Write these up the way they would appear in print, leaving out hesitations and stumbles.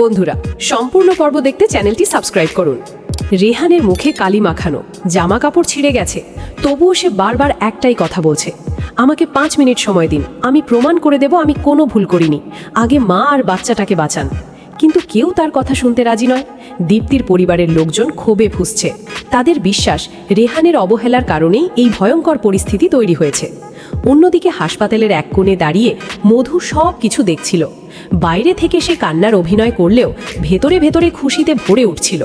বন্ধুরা, সম্পূর্ণ পর্ব দেখতে চ্যানেলটি সাবস্ক্রাইব করুন। রেহানের মুখে কালি মাখানো, জামা কাপড় ছিঁড়ে গেছে, তবুও সে বারবার একটাই কথা বলছে, আমাকে 5 মিনিট সময় দিন, আমি প্রমাণ করে দেব আমি কোনো ভুল করিনি, আগে মা আর বাচ্চাটাকে বাঁচান। কিন্তু কেউ তার কথা শুনতে রাজি নয়। দীপ্তির পরিবারের লোকজন ক্ষোভে ফুঁসছে। তাদের বিশ্বাস রেহানের অবহেলার কারণেই এই ভয়ঙ্কর পরিস্থিতি তৈরি হয়েছে। অন্যদিকে হাসপাতালের এক কোণে দাঁড়িয়ে মধু সব কিছু দেখছিল। বাইরে থেকে সে কান্নার অভিনয় করলেও ভেতরে ভেতরে খুশিতে ভরে উঠছিল।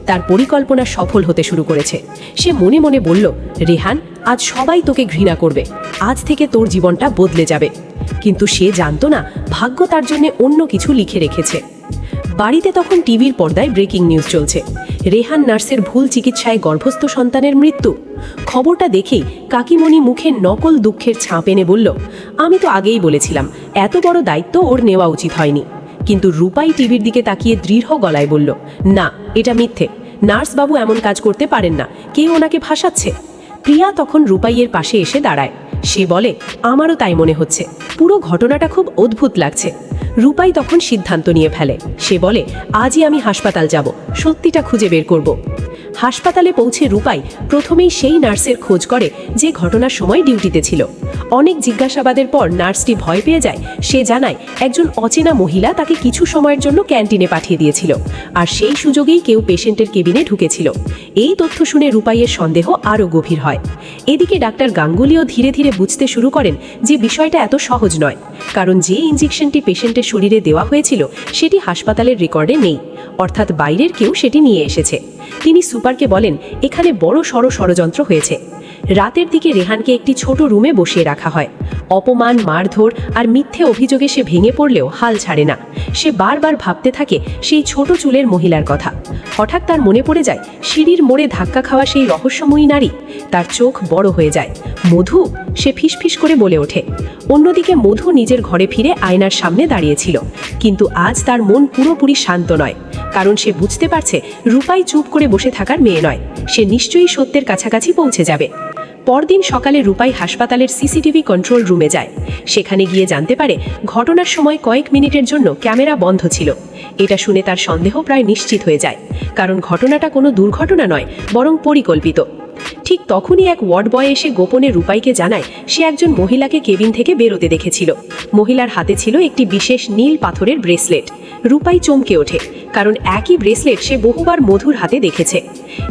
তার পরিকল্পনা সফল হতে শুরু করেছে। সে মনে মনে বলল, রেহান, আজ সবাই তোকে ঘৃণা করবে, আজ থেকে তোর জীবনটা বদলে যাবে। কিন্তু সে জানতো না ভাগ্য তার জন্য অন্য কিছু লিখে রেখেছে। বাড়িতে তখন টিভির পর্দায় ব্রেকিং নিউজ চলছে। রেহান নার্সের ভুল চিকিৎসায় গর্ভস্থ সন্তানের মৃত্যু। খবরটা দেখেই কাকিমণি মুখে নকল দুঃখের ছাপ এনে বলল, আমি তো আগেই বলেছিলাম এত বড় দায়িত্ব ওর নেওয়া উচিত হয়নি। কিন্তু রূপাই টিভির দিকে তাকিয়ে দৃঢ় গলায় বলল, না, এটা মিথ্যে, নার্সবাবু এমন কাজ করতে পারেন না, কেউ ওনাকে ভাসাচ্ছে। প্রিয়া তখন রূপাইয়ের পাশে এসে দাঁড়ায়। সে বলে, আমারও তাই মনে হচ্ছে, পুরো ঘটনাটা খুব অদ্ভুত লাগছে। রূপাই তখন সিদ্ধান্ত নিয়ে ফেলে। সে বলে, আজই আমি হাসপাতাল যাব, সত্যিটা খুঁজে বের করব। হাসপাতালে পৌঁছে রূপাই প্রথমেই সেই নার্সের খোঁজ করে যে ঘটনার সময় ডিউটিতে ছিল। অনেক জিজ্ঞাসাবাদের পর নার্সটি ভয় পেয়ে যায়। সে জানায় একজন অচেনা মহিলা তাকে কিছু সময়ের জন্য ক্যান্টিনে পাঠিয়ে দিয়েছিল, আর সেই সুযোগেই কেউ পেশেন্টের কেবিনে ঢুকেছিল। এই তথ্য শুনে রূপাইয়ের সন্দেহ আরও গভীর হয়। এদিকে ডাক্তার গাঙ্গুলিও ধীরে ধীরে বুঝতে শুরু করেন যে বিষয়টা এত সহজ নয়, কারণ যে ইনজেকশনটি পেশেন্টের শরীরে দেওয়া হয়েছিল সেটি হাসপাতালের রেকর্ডে নেই, অর্থাৎ বাইরের কেউ সেটি নিয়ে এসেছে। তিনি সুপারকে বলেন, এখানে বড় সড় ষড়যন্ত্র হয়েছে। রাতের দিকে রেহানকে একটি ছোট রুমে বসিয়ে রাখা হয়। অপমান, মারধর আর মিথ্যে অভিযোগে সে ভেঙে পড়লেও হাল ছাড়ে না। সে বারবার ভাবতে থাকে সেই ছোট চুলের মহিলার কথা। হঠাৎ তার মনে পড়ে যায় সিঁড়ির মোড়ে ধাক্কা খাওয়া সেই রহস্যময়ী নারী। তার চোখ বড় হয়ে যায়। মধু, সে ফিসফিস করে বলে ওঠে। অন্যদিকে মধু নিজের ঘরে ফিরে আয়নার সামনে দাঁড়িয়েছিল, কিন্তু আজ তার মন পুরোপুরি শান্ত নয়, কারণ সে বুঝতে পারছে রূপাই চুপ করে বসে থাকার মেয়ে নয়, সে নিশ্চয়ই সত্যের কাছাকাছি পৌঁছে যাবে। পরদিন সকালে রূপাই হাসপাতালের সিসিটিভি কন্ট্রোল রুমে যায়। সেখানে গিয়ে জানতে পারে ঘটনার সময় কয়েক মিনিটের জন্য ক্যামেরা বন্ধ ছিল। এটা শুনে তার সন্দেহ প্রায় নিশ্চিত হয়ে যায়, কারণ ঘটনাটা কোনো দুর্ঘটনা নয়, বরং পরিকল্পিত। ঠিক তখনই এক ওয়ার্ড বয় এসে গোপনে রূপাইকে জানায় সে একজন মহিলাকে কেবিন থেকে বেরোতে দেখেছিল। মহিলার হাতে ছিল একটি বিশেষ নীল পাথরের ব্রেসলেট। রূপাই চমকে ওঠে, কারণ একই ব্রেসলেট সে বহুবার মধুর হাতে দেখেছে।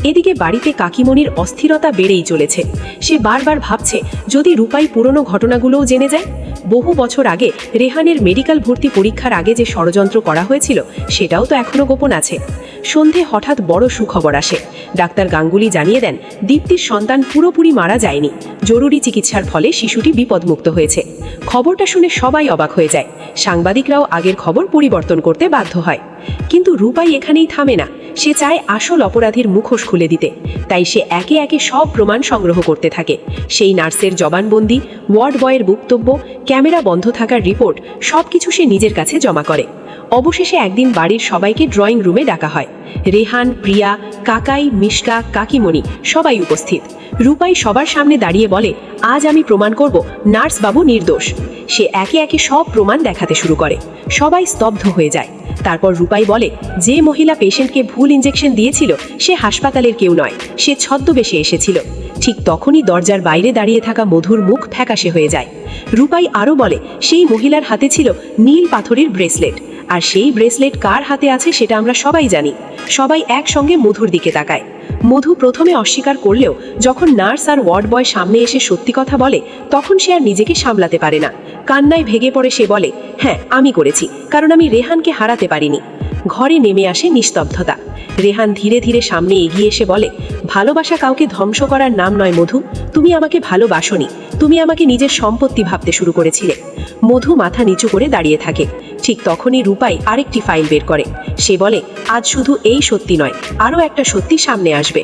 এদিকে বাড়িতে কাকিমণির অস্থিরতা বেড়েই চলেছে। সে বারবার ভাবছে যদি রূপাই পুরনো ঘটনাগুলোও জেনে যায়। বহু বছর আগে রেহানের মেডিকেল ভর্তি পরীক্ষার আগে যে ষড়যন্ত্র করা হয়েছিল সেটাও তো এখনো গোপন আছে। সন্ধে হঠাৎ বড় সুখবর আসে। ডাক্তার গাঙ্গুলি জানিয়ে দেন দীপ্তির সন্তান পুরোপুরি মারা যায়নি, জরুরি চিকিৎসার ফলে শিশুটি বিপদমুক্ত হয়েছে। খবরটা শুনে সবাই অবাক হয়ে যায়। সাংবাদিকরাও আগের খবর পরিবর্তন করতে বাধ্য হয়। কিন্তু রূপাই এখানেই থামে না। সে চায় আসল অপরাধীর মুখোশ খুলে দিতে। তাই সে একে একে সব প্রমাণ সংগ্রহ করতে থাকে। সেই নার্সের জবানবন্দি, ওয়ার্ড বয়ের বক্তব্য, ক্যামেরা বন্ধ থাকার রিপোর্ট, সবকিছু সে নিজের কাছে জমা করে। অবশেষে একদিন বাড়ির সবাইকে ড্রয়িং রুমে ডাকা হয়। রেহান, প্রিয়া, কাকাই, মিশকা, কাকিমণি সবাই উপস্থিত। রূপাই সবার সামনে দাঁড়িয়ে বলে, আজ আমি প্রমাণ করব নার্সবাবু নির্দোষ। সে একে একে সব প্রমাণ দেখাতে শুরু করে। সবাই স্তব্ধ হয়ে যায়। তারপর রূপাই বলে, যে মহিলা পেশেন্টকে ভুল ইনজেকশন দিয়েছিল সে হাসপাতালের কেউ নয়, সে ছদ্মবেশে এসেছিল। ঠিক তখনই দরজার বাইরে দাঁড়িয়ে থাকা মধুর মুখ ফ্যাকাশে হয়ে যায়। রূপাই আরও বলে, সেই মহিলার হাতে ছিল নীল পাথরের ব্রেসলেট, আর সেই ব্রেসলেট কার হাতে আছে সেটা আমরা সবাই জানি। সবাই একসঙ্গে মধুর দিকে তাকায়। মধু প্রথমে অস্বীকার করলেও যখন নার্স আর ওয়ার্ড বয় সামনে এসে সত্যি কথা বলে তখন সে আর নিজেকে সামলাতে পারে না। কান্নায় ভেঙে পড়ে সে বলে, হ্যাঁ, আমি করেছি, কারণ আমি রেহানকে হারাতে পারিনি। ঘরে নেমে আসে নিস্তব্ধতা। রেহান ধীরে ধীরে সামনে এগিয়ে এসে বলে, ভালোবাসা কাউকে ধ্বংস করার নাম নয় মধু, তুমি আমাকে ভালোবাসোনি, তুমি আমাকে নিজের সম্পত্তি ভাবতে শুরু করেছিলে। মধু মাথা নিচু করে দাঁড়িয়ে থাকে। ঠিক তখনই রূপাই আরেকটি ফাইল বের করে। সে বলে, আজ শুধু এই সত্যি নয়, আরও একটা সত্যি সামনে আসবে।